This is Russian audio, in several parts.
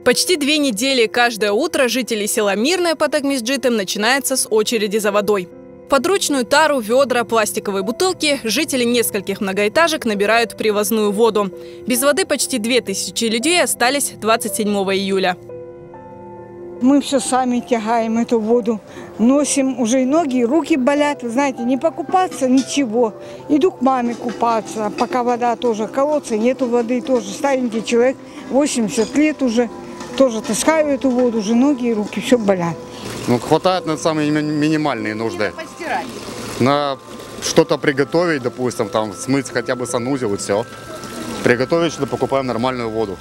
Почти 2 недели каждое утро жители села Мирное под Акмесджитом начинается с очереди за водой. Подручную тару, ведра, пластиковые бутылки жители нескольких многоэтажек набирают привозную воду. Без воды почти 2000 людей остались 27 июля. Мы все сами тягаем эту воду, носим, уже и ноги, и руки болят. Вы знаете, не покупаться, ничего. Иду к маме купаться, пока вода тоже, колодца нету воды тоже. Старенький человек, 80 лет уже, тоже таскаю эту воду, уже ноги и руки, все болят. Ну, хватает на самые минимальные нужды. На что-то приготовить, допустим, там смыть хотя бы санузел и все. Приготовить, что покупаем нормальную воду.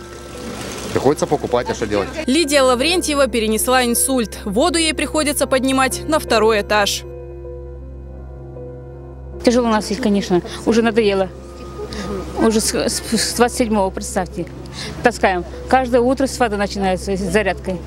Приходится покупать, а что делать? Лидия Лаврентьева перенесла инсульт. Воду ей приходится поднимать на 2-й этаж. Тяжело у нас, конечно, уже надоело. Уже с 27-го, представьте, таскаем. Каждое утро с воды начинается, с зарядкой.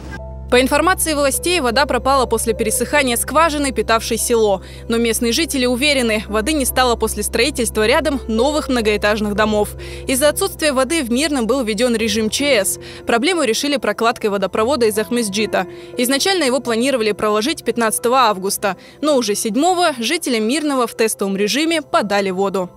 По информации властей, вода пропала после пересыхания скважины, питавшей село. Но местные жители уверены, воды не стало после строительства рядом новых многоэтажных домов. Из-за отсутствия воды в Мирном был введен режим ЧС. Проблему решили прокладкой водопровода из Акмесджита. Изначально его планировали проложить 15 августа. Но уже 7-го жителям Мирного в тестовом режиме подали воду.